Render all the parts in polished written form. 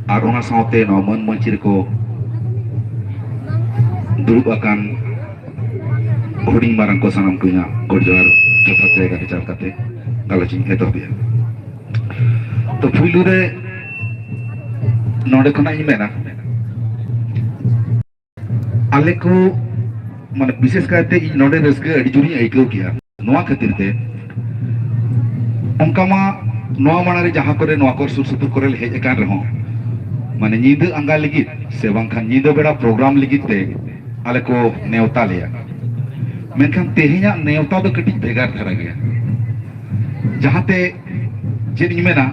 ar ona saute no man manchir ko durub akan huding marang ko sanam punya gorjar jopat jaga di kate galacing eto dia to pulu re node khona ini mena ale ko মানে বিশেষ কায়তে ই নডে রসকে আডি জুরি আইকেও কিয়া নোয়া খাতির তে অঙ্কা মা নোয়া মানারে যাহা করে নোয়া কর সুর সুপুর করে হেজ একান রহ মানে নিদ আঙ্গা লিগিত সে বাংখান নিদ বেড়া প্রোগ্রাম লিগিত তে আলে কো নেওতা লিয়া মেনখান তেহিña নেওতা দো কটি ভেগার ধারা গিয়া যাহাতে চেদ ইñ মেনা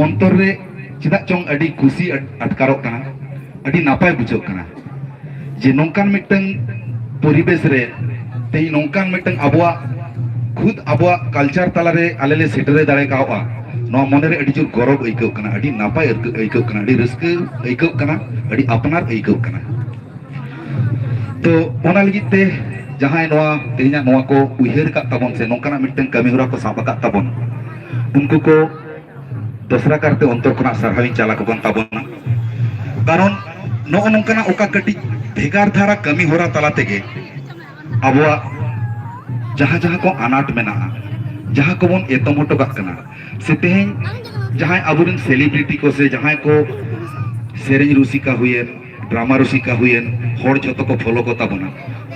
অন্তর রে চিদা চং আডি খুশি আটকারক কানা আডি নাপায় বুঝক কানা যে নংকান মিটং পরিবেশ রে তেই নংকান মিটং আবওয়া खुद आबवा कल्चर तालारे आलेले सेटरे दाड़े कावा नो मने रे अडी जोर गौरव आइकव कना अडी नापाय आइकव कना अडी रस्के आइकव कना अडी अपनार आइकव कना तो ओना लगी ते जहां नोआ तेना नोआ को उहेर का ताबन से नोंकाना मिटन कमी होरा को साबा का ताबन उनको को दसरा करते अंतर कोना सरहाविन चाला को बन ताबन कारण नो नोंकाना ओका कटी भेगार धारा कमी होरा ताला तेगे आबवा जहाँ जहाँ को अनाट मेना जहाँ को बन एतमोटो करना से तेहें जहाँ अबुरन सेलिब्रिटी को से जहाँ को सेरेंज रुसिका हुए ड्रामा रुसिका हुए हर जतो को फॉलो को ताबना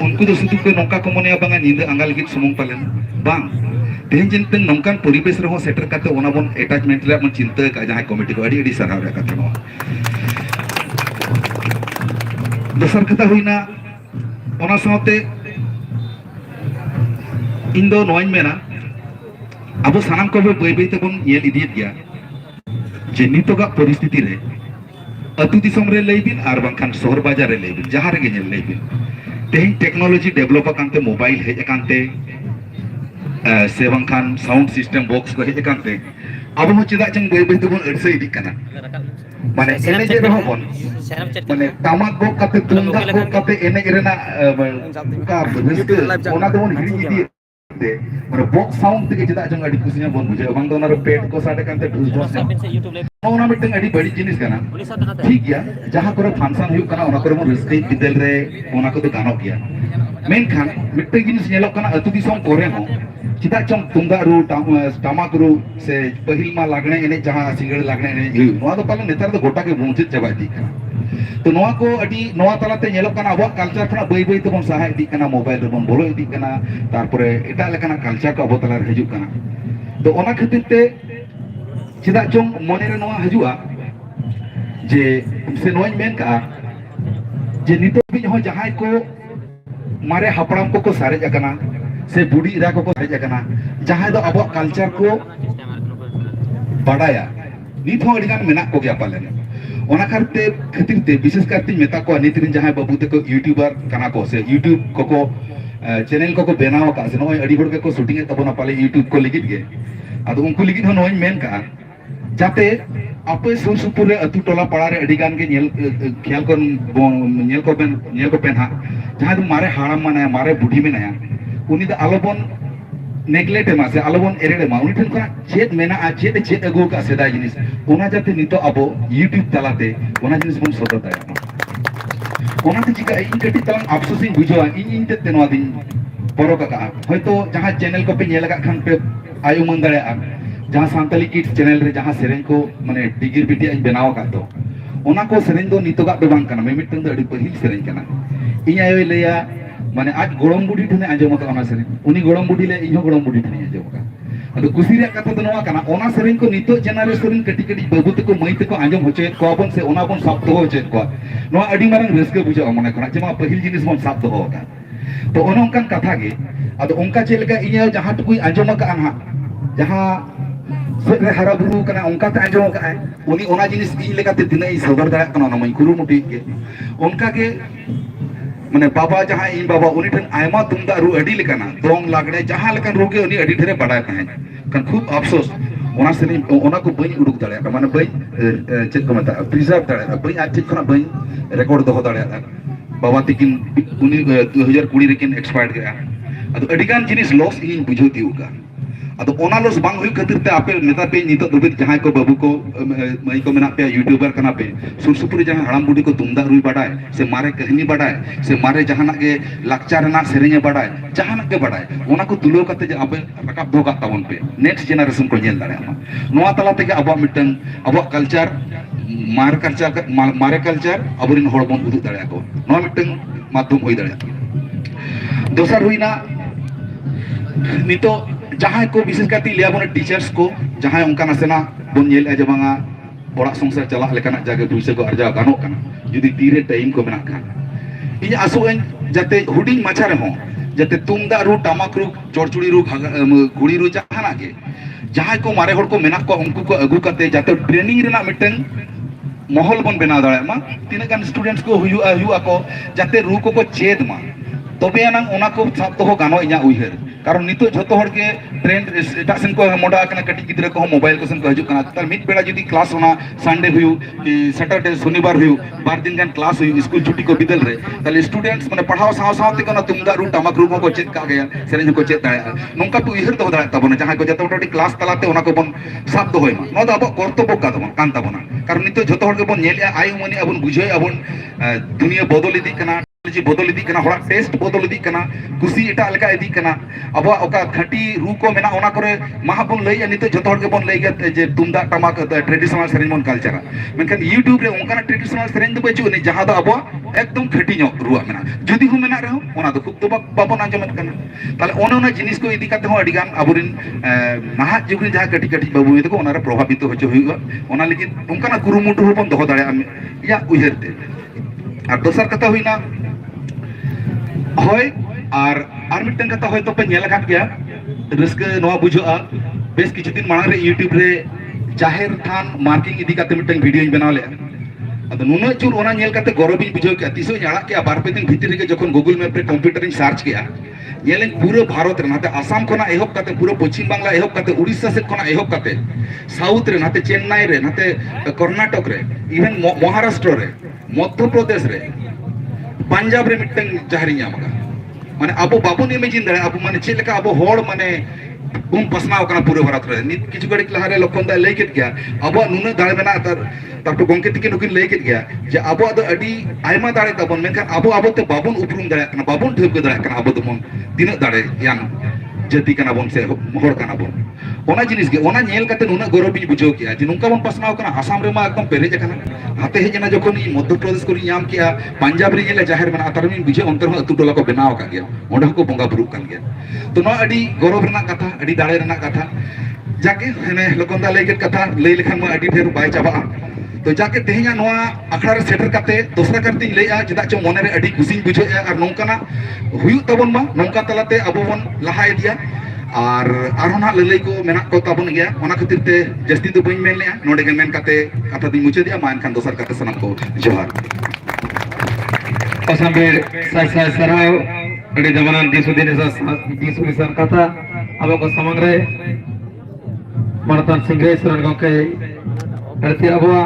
उनको तो सुदु को नौका को मने बांगा नींद अंगाल गित सुमुंग पालन बांग तेहें जिनते नौकान परिवेश रहो सेटर करते ओना बन अटैचमेंट रे मन चिंता का जहाँ कमिटी को अड़ी अड़ी सराव रे कथा नो दोसर कथा हुईना ओना साथे इंदो नोइन मेना अब सानाम को बई बई तेबन येल इदियत गया जे नितोगा परिस्थिति रे अतु दिसम रे लैबिन आर बांखान शहर बाजार रे लैबिन जहां रे गेल लैबिन तेहिं टेक्नोलॉजी डेवलप अकांते मोबाइल हे अकांते से बांखान साउंड सिस्टम बॉक्स को हे अकांते अब हो चिदा चंग बई बई तेबन अडसे इदि कना माने एने जे रहो बन माने तामाक बो कते तुंदा बो कते एने रेना का रस्के ओना दोन हिड़ी इदि माने बॉक्स साउंड ते चिदा चंग अडी खुशिया बन बुझे बांग दोना रे पेट को साडे कांते ढुस ढुस ओना मिटंग अडी बड़ी जिनिस कना ठीक गया जहां करे फंक्शन हुई कना ओना करे मन रस्के बिदल रे ओना को तो गानो गया मेन खान मिटंग जिनिस नेलो कना अतु दिसम करे हो चिदा चंग तुंगा रू टामाक रू से पहिल मा लागणे एने जहां सिंगड़ लागणे एने नोआ तो पाले नेतार तो गोटा के बुंचित चबाती तो नोआ को अडी नोआ तलाते नेलो कना अब कल्चर खना बई बई तबन सहाय इदी कना मोबाइल रे बन बोलो इदी कना तारपरे एटा लेकना कल्चर को अब तला रे हजू कना तो ओना खातिर ते चिदा चंग मने रे नोआ हजुआ जे से नोई मेन का जे नितो भी हो जहां को मारे हपड़ाम को सारे जकना से बुढ़ी इरा को सारे जकना जहां दो अब कल्चर को बढ़ाया नित हो अडिगान मेना को गया पाले ओना करते खातिर ते विशेष करते मेता को नितिन जहां बाबू ते को यूट्यूबर कना को से यूट्यूब को चैनल को बनाव का से नोई अडी होड़ को शूटिंग तबना पाले यूट्यूब को लिगित गे आदो उनको लिगित हो नोई मेन का जाते आपे सुर सुपुर रे अतु टोला पड़ा रे अडिगान के ख्याल को पेन हा जहां तो मारे हाड़ाम माने मारे बुढ़ी में नया उनी द आलोबन नेग्लेक्ट मा से आलोबन एरेडे मा उनी ठन का चेत मेना आ चेत चेत अगु का सेदा जिनिस ओना जाते नितो अबो यूट्यूब तलाते ओना जिनिस बन सोतो ताया ओना ते चिका इन कटी तलांग अफसोस इन बुझवा इन ते नवा दिन परो का होयतो जहां चैनल को पे नेल का खान पे आयु मन दड़े आ जहां सांतली किड्स चैनल रे जहां सेरेन को माने डिगिर बिटी आज बनाव का तो ओना को सेरेन दो नितोगा दो बांग कना मिमिटन दो अडी पहिल सेरेन कना इन आयो लेया माने आज गोड़म बुढ़ी ठने आंजम का ओना सेरेन उनी गोड़म बुढ़ी ले इहो गोड़म बुढ़ी ठने आंजम का अदो कुसी रे कथा तो नवा कना ओना सेरेन को नितो जनरेशन कटी कटी बाबू तको मई तको आंजम होचेत को बन से ओना बन सब तो होचेत को नवा अडी मारन रस्के बुझा मने कना जेमा पहिल जिनिस बन सब तो होगा तो ओना उनकान कथा गे अदो उनका चेलका इया जहां टुकुई आंजम का आना जहां से हरा बुरु कना उनका ते आंजम का उनी ओना जिनिस इन लेकाते दिनै सदर दाड़ा कना ना मई कुरु मुटी के उनका के माने बाबा जहां इन बाबा उनी ठन आयमा तुमदा रु अडी लेकाना दोंग लागड़े जहां लेकन रुके उनी अडी ढेरे बडाय ताहे कन खूब अफसोस ओना से ओना को बई उडुक दाड़ा माने बई चेक को मता प्रिजर्व दाड़ा बई आज चेक खना बई रिकॉर्ड दो दाड़ा बाबा तिकिन उनी 2020 रेकिन एक्सपायर्ड गया अदो अडिगान जिनिस लॉस इन बुझो दिउका ᱟᱫᱚ ᱚᱱᱟ ᱞᱚᱥ ᱵᱟᱝ ᱦᱩᱭᱩᱜ ᱠᱷᱟᱹᱛᱤᱨ ᱛᱮ ᱟᱯᱮ ᱢᱮᱛᱟ ᱯᱮ ᱱᱤᱛᱚᱜ ᱫᱷᱟᱹᱵᱤᱡ ᱡᱟᱦᱟᱸᱭ ᱠᱚ ᱵᱟᱹᱵᱩ ᱠᱚ ᱢᱟᱹᱭ ᱠᱚ ᱢᱮᱱᱟᱜ ᱯᱮᱭᱟ ᱤᱭᱩᱴᱩᱵᱟᱨ ᱠᱟᱱᱟ ᱯᱮ ᱥᱩᱨ ᱥᱩᱯᱩᱨ ᱡᱟᱦᱟᱸᱭ ᱦᱟᱲᱟᱢ ᱵᱩᱰᱷᱤ ᱠᱚ ᱛᱩᱢᱫᱟᱜ ᱨᱩᱭ ᱵᱟᱰᱟᱭ ᱥᱮ ᱢᱟᱨᱮ ᱠᱟᱹᱦᱱᱤ ᱵᱟᱰᱟᱭ ᱥᱮ ᱢᱟᱨᱮ ᱡᱟᱦᱟᱱᱟᱜ ᱜᱮ ᱞᱟᱠᱪᱟᱨ ᱨᱮᱱᱟᱜ ᱥᱮᱨᱮᱧ ᱵᱟᱰᱟᱭ ᱡᱟᱦᱟᱱᱟᱜ ᱜᱮ ᱵᱟᱰᱟᱭ ᱚᱱᱟ ᱠᱚ ᱛᱩᱞᱟᱹᱣ ᱠᱟᱛᱮ ᱡᱮ ᱟᱯᱮ ᱨᱟᱠᱟᱵ ᱫᱚᱦᱚ ᱠᱟᱜ ᱛᱟᱵᱚᱱ ᱯᱮ ᱱᱮᱠᱥᱴ ᱡᱮᱱᱟᱨᱮᱥᱚᱱ ᱠᱚ ᱧᱮᱞ ᱫᱟᱲᱮᱭᱟᱜ ᱢᱟ ᱱᱚᱣᱟ ᱛᱟᱞᱟ ᱛᱮᱜᱮ ᱟᱵᱚᱣᱟᱜ ᱢᱤᱫᱴᱟᱝ ᱟᱵᱚᱣᱟᱜ ᱠᱟᱞᱪᱟᱨ ᱢᱟᱨᱮ ᱠᱟᱞᱪᱟর ᱟᱵᱚᱨᱮᱱ ᱦᱚᱲ ᱵᱚᱱ ᱩᱫᱩᱜ ᱫᱟᱲᱮᱭᱟᱠᱚ ᱱᱚᱣᱟ ᱢᱤᱫᱴᱟᱝ ᱢᱟᱫᱽᱫᱷᱚᱢ ᱦᱩᱭ ᱫᱟᱲᱮᱭᱟᱜᱼᱟ ᱫᱚᱥᱟर हुईना नितो जहां को विशेष करते लिया बने टीचर्स को जहां उनका नसेना बन नेल जे बांगा ओड़ा संसार चला लेकाना जागे पुइसा को अर्जा गानो काना जुदी तीरे टाइम को मेना खान इन आसुएन जाते हुडिंग माछा रहो जाते तुमदा रू टामाक रू चोरचुड़ी रू घुड़ी रू जहाना के जहां को मारे होड़ को मेना को उनको को अगु करते जाते ट्रेनिंग रेना मिटन माहौल बन बना दाड़ा मा तीन गान स्टूडेंट्स को हुआ को जाते रू को चेद मा तबे आना ओना को साब तो गानो इना उइहर कारण नितो झतो हर के ट्रेंड एटा सेन को मोडा कना कटी गिद्रे को मोबाइल को सेन को हजु कना तार मिट बेड़ा जदी क्लास होना संडे हुयु कि सैटरडे शनिवार हुयु बार दिन गान क्लास हुयु स्कूल छुट्टी को बिदल रे ताले स्टूडेंट्स माने पढ़ाओ साव साव ते कना तुमदा रू टमाक रू को चेत का गया सेरेन को चेत दाया नोंका तो उइहर तो दाया तबना जहां को जतो मोटी क्लास तलाते ओना को बन साब दो होयमा नो दा अब कर्तव्य का दबन कान तबना कारण नितो झतो हर के बन नेलिया आयु मनी अबन बुझय अबन दुनिया बदल इदी कना जी बदल इदी कना हड़ा टेस्ट बदल इदी कना कुसी एटा लगा इदी कना अब ओका खटी रू को मेना ओना करे महा बन लई नितो जतो हर के बन लई गे जे तुमदा टमाक ट्रेडिशनल सेरेन बन कल्चर मेनखान यूट्यूब रे ओनका ट्रेडिशनल सेरेन दो बचु नि जहां दो अब एकदम खटी नो रुआ मेना जदी हो मेना रहो ओना दो खूब तो बाबन आंजमत कना ताले ओना जिनिस को इदी काते हो अडी गान अबुरिन नाहा जुग रे जहां कटी कटी बाबू में को ओना रे प्रभावित होचो हुइगा ओना लेकिन ओनका कुरुमुटु हो बन दोहो दाड़े या उइहरते और दोसर कथा हुइना होय और मिटन कथा होय तो पे नेला काट गया रिस्क नवा बुझोआ बेस किछु दिन मांग रे यूट्यूब रे जाहिर थान मार्किंग इदी काते मिटन वीडियो बनाव ले अद नुना चुर ओना नेल काते गौरव बुझो के तिसो जाड़ा के बार पे दिन भीतर रे जखन गूगल मैप रे कंप्यूटर इन सर्च किया नेले पूरे भारत रे नाते आसाम खना एहब काते पूरे पश्चिम बांग्ला एहब काते उड़ीसा से खना एहब काते साउथ रे नाते चेन्नई रे नाते कर्नाटक रे इवन महाराष्ट्र रे मध्य प्रदेश रे पंजाब रे मिटन जाहरी नामगा माने अब बाबू इमेजिन दाड़े अब माने चेक लेका अब होड़ माने बुम पसनाव कना पूरे भारत रे नित किछु गड़ी लहारे लखन दा लई केत गया अब नुना दाड़े मेना तार तो गोंके तिके नुकिन लई केत गया जे अब द अडी आयमा दाड़े तबन मेनखान अब ते बाबून उपरुम दाड़े कना बाबून ठेब दाड़े कना अब दमन तिना दाड़े यान जाति कना बन से होड़ कना बन ओना जिनिस गे ओना नेल काते नुना गौरव बिन बुझो किया जे नुका बन पसनाव कना आसाम रे मा एकदम पेरेज कना हाते हेजना जखन इ मध्य प्रदेश को नाम किया पंजाब रे नेले जाहिर मना तार मिन बुझे अंतर अतु टोला को बनाव का गया ओंडा को बंगा बुरु कान गया तो नो अडी गौरव रना कथा अडी दाड़े रना कथा जाके हने लोकंदा लेके कथा लई लेखान मा अडी ढेर बाय चाबा तो जाके तेहना नोआ अखड़ा रे सेटर काते दोसरा करते लेया जदा चो मने रे अडी खुशी बुझो और नोंकाना हुयु तबन मा नोंका तलाते अबो बन लहा इदिया और आरोना ललई को मेना को तबन गया ओना खातिर ते जस्ती तो बइन मेन लेया नोडे के मेन काते कथा दी मुचे दिया मान खान दोसर काते सनम को जोहार असंबेर साय सराव अडी जमाना दिसु दिसन कथा अब को समग्र मणतन सिंगरेश्वर गके अरती अबवा